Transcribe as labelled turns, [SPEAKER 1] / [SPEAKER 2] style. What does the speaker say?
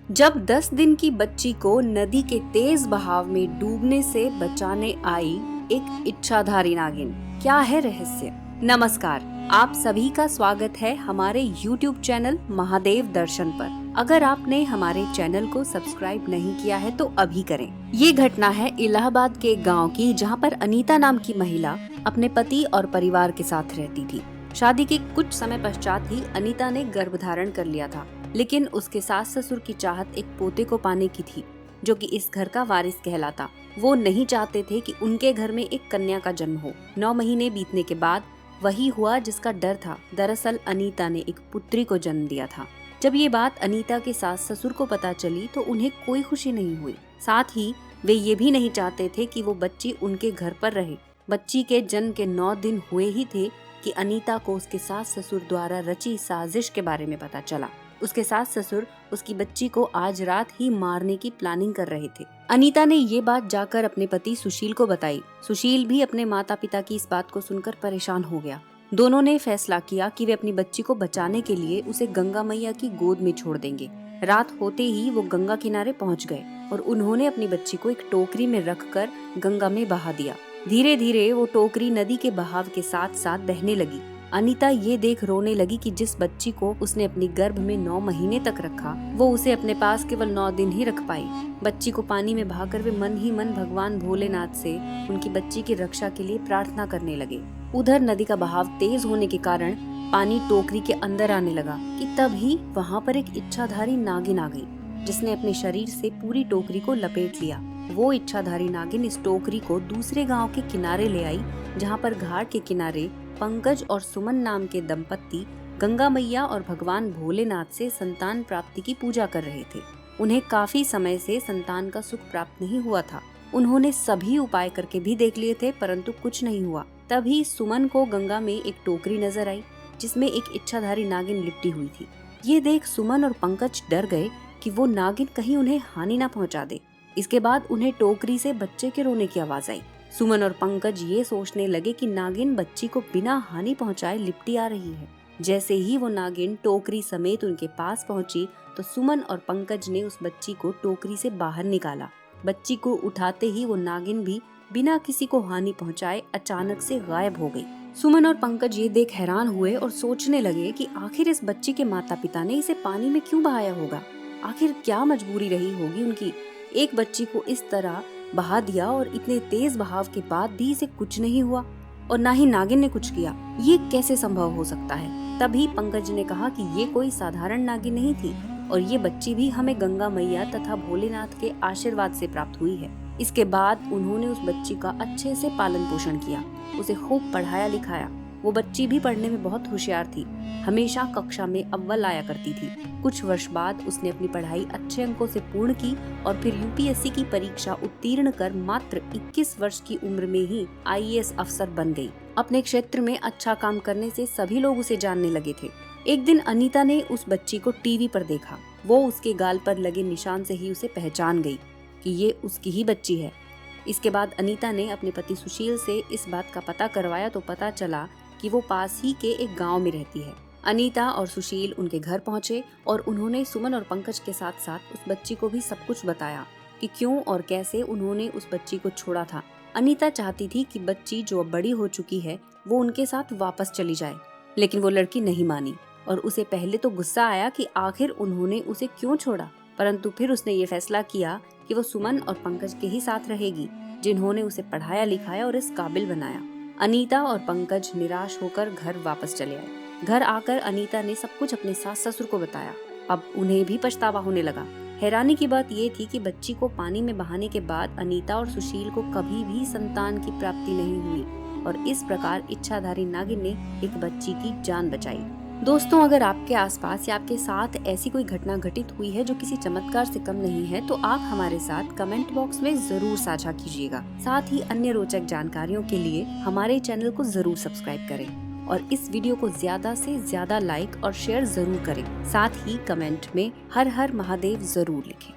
[SPEAKER 1] जब 10 दिन की बच्ची को नदी के तेज बहाव में डूबने से बचाने आई एक इच्छाधारी नागिन, क्या है रहस्य? नमस्कार, आप सभी का स्वागत है हमारे YouTube चैनल महादेव दर्शन पर। अगर आपने हमारे चैनल को सब्सक्राइब नहीं किया है तो अभी करें। ये घटना है इलाहाबाद के गांव की, जहां पर अनीता नाम की महिला अपने पति और परिवार के साथ रहती थी। शादी के कुछ समय पश्चात ही अनीता ने गर्भ धारण कर लिया था, लेकिन उसके सास ससुर की चाहत एक पोते को पाने की थी, जो कि इस घर का वारिस कहलाता। वो नहीं चाहते थे कि उनके घर में एक कन्या का जन्म हो। 9 महीने बीतने के बाद वही हुआ जिसका डर था। दरअसल अनीता ने एक पुत्री को जन्म दिया था। जब ये बात अनीता के सास ससुर को पता चली तो उन्हें कोई खुशी नहीं हुई। साथ ही वे ये भी नहीं चाहते थे कि वो बच्ची उनके घर पर रहे। बच्ची के जन्म के 9 दिन हुए ही थे कि अनीता को उसके सास ससुर द्वारा रची साजिश के बारे में पता चला। उसके सास ससुर उसकी बच्ची को आज रात ही मारने की प्लानिंग कर रहे थे। अनीता ने ये बात जाकर अपने पति सुशील को बताई। सुशील भी अपने माता पिता की इस बात को सुनकर परेशान हो गया। दोनों ने फैसला किया कि वे अपनी बच्ची को बचाने के लिए उसे गंगा मैया की गोद में छोड़ देंगे। रात होते ही वो गंगा किनारे पहुंच गए और उन्होंने अपनी बच्ची को एक टोकरी में रखकर गंगा में बहा दिया। धीरे धीरे वो टोकरी नदी के बहाव के साथ साथ बहने लगी। अनीता ये देख रोने लगी कि जिस बच्ची को उसने अपनी गर्भ में 9 महीने तक रखा, वो उसे अपने पास केवल 9 दिन ही रख पाई। बच्ची को पानी में बहाकर वे मन ही मन भगवान भोलेनाथ से उनकी बच्ची की रक्षा के लिए प्रार्थना करने लगे। उधर नदी का बहाव तेज होने के कारण पानी टोकरी के अंदर आने लगा कि तभी वहाँ पर एक इच्छाधारी नागिन आ गई, जिसने अपने शरीर से पूरी टोकरी को लपेट लिया। वो इच्छाधारी नागिन इस टोकरी को दूसरे गांव के किनारे ले आई, जहां पर घाट के किनारे पंकज और सुमन नाम के दंपत्ति गंगा मैया और भगवान भोलेनाथ से संतान प्राप्ति की पूजा कर रहे थे। उन्हें काफी समय से संतान का सुख प्राप्त नहीं हुआ था। उन्होंने सभी उपाय करके भी देख लिए थे, परंतु कुछ नहीं हुआ। तभी सुमन को गंगा में एक टोकरी नजर आई, जिसमें एक इच्छाधारी नागिन लिपटी हुई थी। ये देख सुमन और पंकज डर गए कि वो नागिन कहीं उन्हें हानि न पहुँचा दे। इसके बाद उन्हें टोकरी से बच्चे के रोने की आवाज आई। सुमन और पंकज ये सोचने लगे कि नागिन बच्ची को बिना हानि पहुंचाए लिपटी आ रही है। जैसे ही वो नागिन टोकरी समेत उनके पास पहुंची तो सुमन और पंकज ने उस बच्ची को टोकरी से बाहर निकाला। बच्ची को उठाते ही वो नागिन भी बिना किसी को हानि पहुंचाए अचानक से गायब हो गई। सुमन और पंकज ये देख हैरान हुए और सोचने लगे कि आखिर इस बच्ची के माता पिता ने इसे पानी में क्यों बहाया होगा। आखिर क्या मजबूरी रही होगी उनकी। एक बच्ची को इस तरह बहा दिया और इतने तेज बहाव के बाद भी इसे कुछ नहीं हुआ और ना ही नागिन ने कुछ किया। ये कैसे संभव हो सकता है? तभी पंकज ने कहा कि ये कोई साधारण नागिन नहीं थी और ये बच्ची भी हमें गंगा मैया तथा भोलेनाथ के आशीर्वाद से प्राप्त हुई है। इसके बाद उन्होंने उस बच्ची का अच्छे से पालन पोषण किया, उसे खूब पढ़ाया लिखाया। वो बच्ची भी पढ़ने में बहुत होशियार थी, हमेशा कक्षा में अव्वल आया करती थी। कुछ वर्ष बाद उसने अपनी पढ़ाई अच्छे अंकों से पूर्ण की और फिर यूपीएससी की परीक्षा उत्तीर्ण कर मात्र 21 वर्ष की उम्र में ही आईएएस अफसर बन गई। अपने क्षेत्र में अच्छा काम करने से सभी लोग उसे जानने लगे थे। एक दिन अनीता ने उस बच्ची को टीवी पर देखा। वो उसके गाल पर लगे निशान से ही उसे पहचान गई कि ये उसकी ही बच्ची है। इसके बाद अनीता ने अपने पति सुशील से इस बात का पता करवाया तो पता चला कि वो पास ही के एक गांव में रहती है। अनीता और सुशील उनके घर पहुंचे और उन्होंने सुमन और पंकज के साथ साथ उस बच्ची को भी सब कुछ बताया कि क्यों और कैसे उन्होंने उस बच्ची को छोड़ा था। अनीता चाहती थी कि बच्ची जो अब बड़ी हो चुकी है वो उनके साथ वापस चली जाए, लेकिन वो लड़की नहीं मानी और उसे पहले तो गुस्सा आया कि आखिर उन्होंने उसे क्यों छोड़ा, परंतु फिर उसने ये फैसला किया कि वो सुमन और पंकज के ही साथ रहेगी, जिन्होंने उसे पढ़ाया लिखाया और इस काबिल बनाया। अनीता और पंकज निराश होकर घर वापस चले आए। घर आकर अनीता ने सब कुछ अपने सास ससुर को बताया। अब उन्हें भी पछतावा होने लगा। हैरानी की बात ये थी कि बच्ची को पानी में बहाने के बाद अनीता और सुशील को कभी भी संतान की प्राप्ति नहीं हुई और इस प्रकार इच्छाधारी नागिन ने एक बच्ची की जान बचाई। दोस्तों, अगर आपके आसपास या आपके साथ ऐसी कोई घटना घटित हुई है जो किसी चमत्कार से कम नहीं है, तो आप हमारे साथ कमेंट बॉक्स में जरूर साझा कीजिएगा। साथ ही अन्य रोचक जानकारियों के लिए हमारे चैनल को जरूर सब्सक्राइब करें और इस वीडियो को ज्यादा से ज्यादा लाइक और शेयर जरूर करें। साथ ही कमेंट में हर हर महादेव जरूर लिखें।